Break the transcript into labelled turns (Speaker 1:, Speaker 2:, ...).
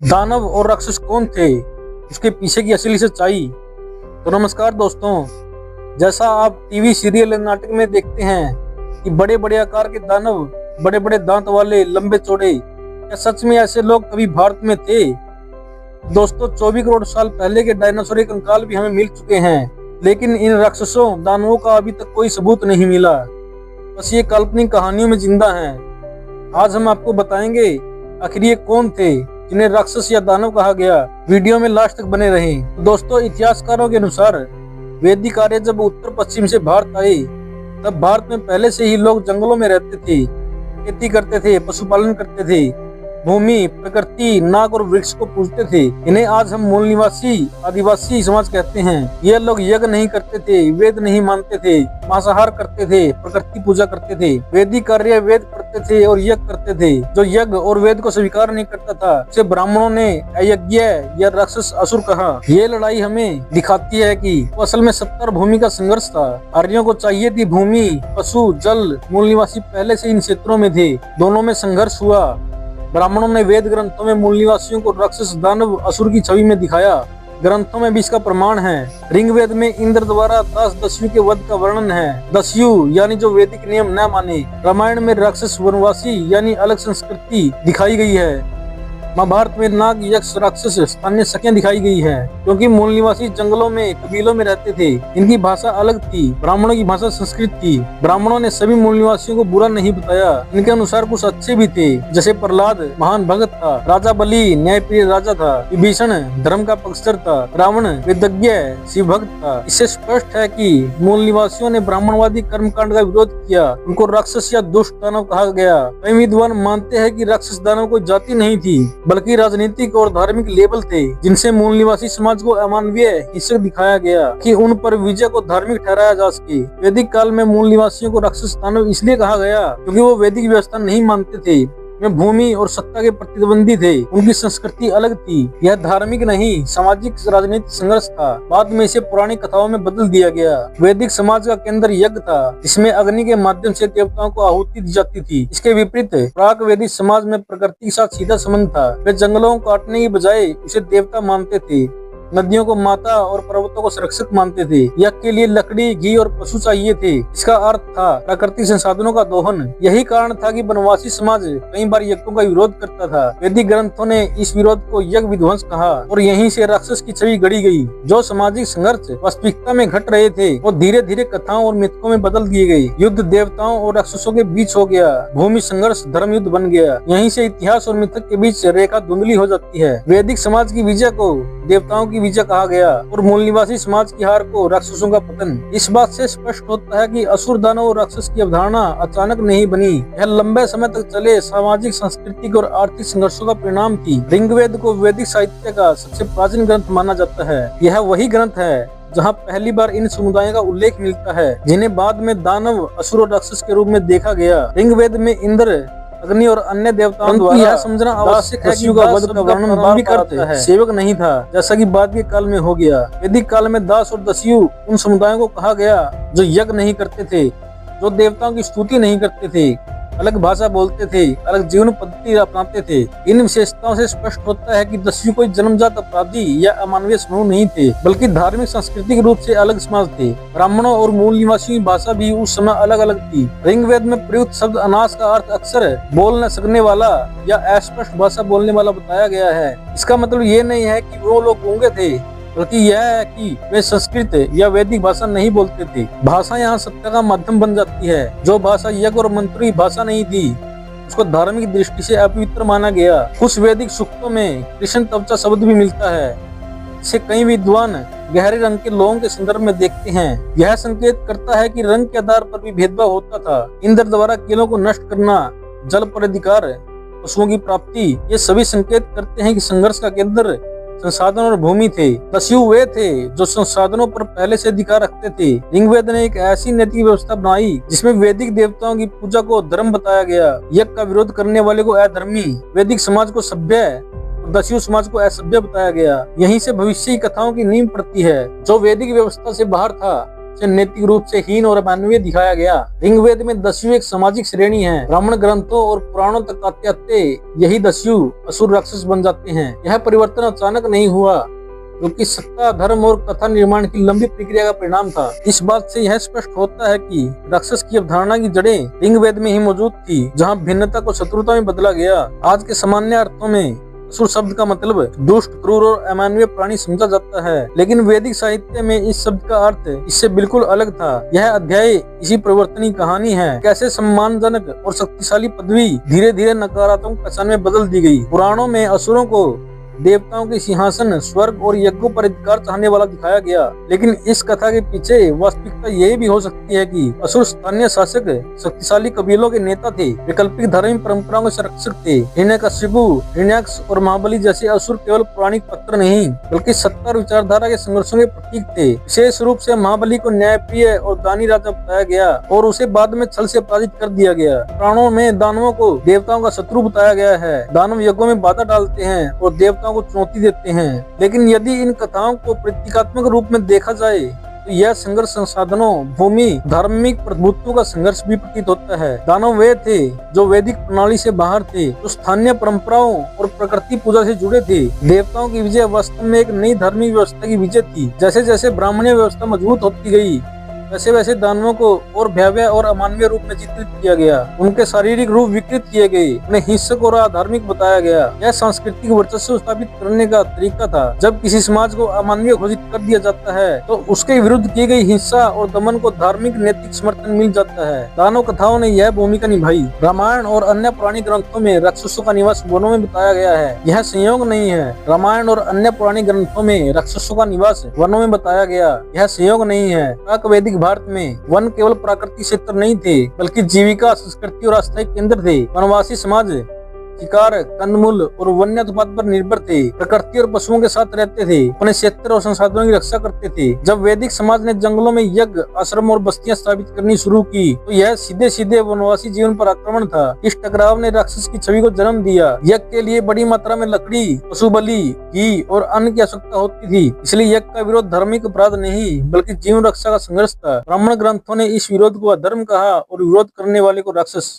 Speaker 1: दानव और राक्षस कौन थे, उसके पीछे की असली सच्चाई। तो नमस्कार दोस्तों, जैसा आप टीवी सीरियल नाटक में देखते हैं कि बड़े बड़े आकार के दानव, बड़े बड़े दांत वाले, लंबे चौड़े, क्या सच में ऐसे लोग कभी भारत में थे? दोस्तों, 24 करोड़ साल पहले के डायनासोर के कंकाल भी हमें मिल चुके हैं, लेकिन इन राक्षसों दानवों का अभी तक कोई सबूत नहीं मिला। बस ये काल्पनिक कहानियों में जिंदा हैं। आज हम आपको बताएंगे आखिर ये कौन थे जिन्हें राक्षस या दानव कहा गया। वीडियो में लास्ट तक बने रहें। दोस्तों, इतिहासकारों के अनुसार वैदिक आर्य जब उत्तर पश्चिम से भारत आए, तब भारत में पहले से ही लोग जंगलों में रहते थे, खेती करते थे, पशुपालन करते थे, भूमि, प्रकृति, नाग और वृक्ष को पूजते थे। इन्हें आज हम मूल निवासी आदिवासी समाज कहते हैं। ये लोग यज्ञ नहीं करते थे, वेद नहीं मानते थे, मांसाहार करते थे, प्रकृति पूजा करते थे। वैदिक कार्य वेद पढ़ते थे और यज्ञ करते थे। जो यज्ञ और वेद को स्वीकार नहीं करता था, उसे ब्राह्मणों ने अयज्ञ या राक्षस असुर कहा। ये लड़ाई हमें दिखाती है कि वो असल में सत्ता और भूमि का संघर्ष था। आर्यों को चाहिए थी भूमि, पशु, जल। मूल निवासी पहले से इन क्षेत्रों में थे, दोनों में संघर्ष हुआ। ब्राह्मणों ने वेद ग्रंथों में मूल निवासियों को राक्षस, दानव, असुर की छवि में दिखाया। ग्रंथों में भी इसका प्रमाण है। ऋग्वेद में इंद्र द्वारा 10 दस्यु के वध का वर्णन है। दस्यु यानी जो वैदिक नियम न माने। रामायण में राक्षस, वनवासी यानी अलग संस्कृति दिखाई गई है। महाभारत में नाग, यक्ष, राक्षस, स्थानीय शक्तियां दिखाई गई है, क्योंकि मूल निवासी जंगलों में, कबीलों में रहते थे। इनकी भाषा अलग थी, ब्राह्मणों की भाषा संस्कृत थी। ब्राह्मणों ने सभी मूल निवासियों को बुरा नहीं बताया। इनके अनुसार कुछ अच्छे भी थे, जैसे प्रहलाद महान भगत था, राजा बलि न्यायप्रिय राजा था, विभीषण धर्म का पक्षधर था, रावण वेदज्ञ शिव भक्त था। इससे स्पष्ट है कि मूल निवासियों ने ब्राह्मणवादी कर्मकांड का विरोध किया। उनको राक्षस या दुष्ट दानव कहा गया। कई विद्वान मानते हैं कि राक्षस दानव कोई जाति नहीं थी, बल्कि राजनीतिक और धार्मिक लेबल थे, जिनसे मूल निवासी समाज को अमानवीय, हिंसक दिखाया गया कि उन पर विजय को धार्मिक ठहराया जा सके। वैदिक काल में मूल निवासियों को राक्षस दानव इसलिए कहा गया क्योंकि वो वैदिक व्यवस्था नहीं मानते थे। वे भूमि और सत्ता के प्रतिद्वंदी थे। उनकी संस्कृति अलग थी। यह धार्मिक नहीं, सामाजिक राजनीतिक संघर्ष था। बाद में इसे पुरानी कथाओं में बदल दिया गया। वैदिक समाज का केंद्र यज्ञ था, जिसमें अग्नि के माध्यम से देवताओं को आहुति दी जाती थी। इसके विपरीत प्राक वैदिक समाज में प्रकृति के साथ सीधा संबंध था। वे जंगलों को काटने की बजाय उसे देवता मानते थे, नदियों को माता और पर्वतों को संरक्षक मानते थे। यज्ञ के लिए लकड़ी, घी और पशु चाहिए थे। इसका अर्थ था प्राकृतिक संसाधनों का दोहन। यही कारण था कि वनवासी समाज कई बार यज्ञों का विरोध करता था। वैदिक ग्रंथों ने इस विरोध को यज्ञ विध्वंस कहा और यहीं से राक्षस की छवि गढ़ी गई। जो सामाजिक संघर्ष वास्तविकता में घट रहे थे, वो धीरे धीरे कथाओं और मिथकों में बदल दिए गए। युद्ध देवताओं और राक्षसों के बीच हो गया। भूमि संघर्ष धर्म युद्ध बन गया। यहीं से इतिहास और मिथक के बीच रेखा धुंधली हो जाती है। वैदिक समाज की विजय को देवताओं की विजय कहा गया और मूल निवासी समाज की हार को राक्षसों का पतन। इस बात से स्पष्ट होता है कि असुर, दानव और राक्षस की अवधारणा अचानक नहीं बनी। यह लंबे समय तक चले सामाजिक, सांस्कृतिक और आर्थिक संघर्षों का परिणाम थी। ऋग्वेद को वैदिक साहित्य का सबसे प्राचीन ग्रंथ माना जाता है। यह वही ग्रंथ है जहाँ पहली बार इन समुदायों का उल्लेख मिलता है, जिन्हें बाद में दानव, असुर और राक्षस के रूप में देखा गया। ऋग्वेद में इंद्र, अग्नि और अन्य देवताओं द्वारा यह समझना आवश्यक है कि वध का वर्णन दाम्भिक करता है, सेवक नहीं था, जैसा कि बाद के काल में हो गया। वैदिक काल में दास और दस्यु उन समुदायों को कहा गया जो यज्ञ नहीं करते थे, जो देवताओं की स्तुति नहीं करते थे, अलग भाषा बोलते थे, अलग जीवन पद्धति अपनाते थे। इन विशेषताओं से स्पष्ट होता है कि दस्यु कोई जन्मजात अपराधी या अमानवीय समूह नहीं थे, बल्कि धार्मिक सांस्कृतिक रूप से अलग समाज थे। ब्राह्मणों और मूल निवासियों की भाषा भी उस समय अलग अलग थी। ऋग्वेद में प्रयुक्त शब्द अनास का अर्थ अक्सर बोल न सकने वाला या अस्पष्ट भाषा बोलने वाला बताया गया है। इसका मतलब ये नहीं है कि वो लोग गूंगे थे, बल्कि यह है कि वे संस्कृत या वैदिक भाषा नहीं बोलते थे। भाषा यहाँ सत्ता का माध्यम बन जाती है। जो भाषा यज्ञ और मंत्रों की भाषा नहीं थी, उसको धार्मिक दृष्टि से अपवित्र माना गया। कुछ वैदिक सूक्तों में कृष्ण त्वचा शब्द भी मिलता है। इसे कई विद्वान गहरे रंग के लोगों के संदर्भ में देखते हैं। यह संकेत करता है कि रंग के आधार पर भी भेदभाव होता था। इंद्र द्वारा किलों को नष्ट करना, जल पर अधिकार, पशुओं की प्राप्ति, ये सभी संकेत करते हैं कि संघर्ष का केंद्र संसाधन और भूमि थे। दस्यु वे थे जो संसाधनों पर पहले से अधिकार रखते थे। ऋग्वेद ने एक ऐसी नैतिक व्यवस्था बनाई जिसमें वैदिक देवताओं की पूजा को धर्म बताया गया, यज्ञ का विरोध करने वाले को अधर्मी, वैदिक समाज को सभ्य, दस्यु समाज को असभ्य बताया गया। यहीं से भविष्य की कथाओं की नींव पड़ती है। जो वैदिक व्यवस्था से बाहर था से नैतिक रूप से हीन और अमानवीय दिखाया गया। ऋग्वेद में दस्यु एक सामाजिक श्रेणी है। ब्राह्मण ग्रंथों और पुराणों तक आते आते यही दस्यु असुर राक्षस बन जाते हैं। यह परिवर्तन अचानक नहीं हुआ, क्योंकि सत्ता, धर्म और कथा निर्माण की लंबी प्रक्रिया का परिणाम था। इस बात से यह स्पष्ट होता है कि राक्षस की अवधारणा की जड़ें ऋग्वेद में ही मौजूद थी, जहां भिन्नता को शत्रुता में बदला गया। आज के सामान्य अर्थों में असुर शब्द का मतलब दुष्ट, क्रूर और अमानवीय प्राणी समझा जाता है, लेकिन वैदिक साहित्य में इस शब्द का अर्थ इससे बिल्कुल अलग था। यह अध्याय इसी परिवर्तन की कहानी है, कैसे सम्मानजनक और शक्तिशाली पदवी धीरे धीरे नकारात्मक पहचान में बदल दी गई। पुराणों में असुरों को देवताओं के सिंहासन, स्वर्ग और यज्ञों पर अधिकार चाहने वाला दिखाया गया, लेकिन इस कथा के पीछे वास्तविकता यही भी हो सकती है कि असुर स्थानीय शासक, शक्तिशाली कबीलों के नेता थे, वैकल्पिक धार्मिक परंपराओं के संरक्षक थे। हिरण्यकशिपु, हिरण्याक्ष और महाबली जैसे असुर केवल पौराणिक पात्र नहीं, बल्कि सत्ता और विचारधारा के संघर्षों के प्रतीक थे। विशेष रूप से महाबली को न्यायप्रिय और दानी राजा बताया गया और उसे बाद में छल से पराजित कर दिया गया। पुराणों में दानवों को देवताओं का शत्रु बताया गया है। दानव यज्ञों में बाधा डालते हैं और देवताओं को चुनौती देते हैं, लेकिन यदि इन कथाओं को प्रतीकात्मक रूप में देखा जाए तो यह संघर्ष संसाधनों, भूमि, धार्मिक प्रभुत्व का संघर्ष भी प्रतीत होता है। दानव वे थे जो वैदिक प्रणाली से बाहर थे, जो स्थानीय परंपराओं और प्रकृति पूजा से जुड़े थे। देवताओं की विजय वास्तव में एक नई धार्मिक व्यवस्था की विजय थी। जैसे जैसे ब्राह्मणीय व्यवस्था मजबूत होती गई, वैसे वैसे दानवों को और भयावह और अमानवीय रूप में चित्रित किया गया। उनके शारीरिक रूप विकृत किए गए, उन्हें हिंसक और अधार्मिक बताया गया। यह सांस्कृतिक वर्चस्व स्थापित करने का तरीका था। जब किसी समाज को अमानवीय घोषित कर दिया जाता है, तो उसके विरुद्ध की गई हिंसा और दमन को धार्मिक नैतिक समर्थन मिल जाता है। दानव कथाओं ने यह भूमिका निभाई। रामायण और अन्य पुरानी ग्रंथों में राक्षसों का निवास वनों में बताया गया है। यह संयोग नहीं है। रामायण और अन्य पुरानी ग्रंथों में राक्षसों का निवास वनों में बताया गया, यह संयोग नहीं है। प्राक वैदिक भारत में वन केवल प्राकृतिक क्षेत्र नहीं थे, बल्कि जीविका, संस्कृति और अस्थायी केंद्र थे। वनवासी समाज शिकार, कंदमूल और वन्य उत्पाद पर निर्भर थे। प्रकृति और पशुओं के साथ रहते थे, अपने क्षेत्र और संसाधनों की रक्षा करते थे। जब वैदिक समाज ने जंगलों में यज्ञ, आश्रम और बस्तियां स्थापित करनी शुरू की, तो यह सीधे सीधे वनवासी जीवन पर आक्रमण था। इस टकराव ने राक्षस की छवि को जन्म दिया। यज्ञ के लिए बड़ी मात्रा में लकड़ी, पशु बलि, घी और अन्न की आवश्यकता होती थी, इसलिए यज्ञ का विरोध धार्मिक अपराध नहीं, बल्कि जीवन रक्षा का संघर्ष था। ब्राह्मण ग्रंथों ने इस विरोध को अधर्म कहा और विरोध करने वाले को राक्षस।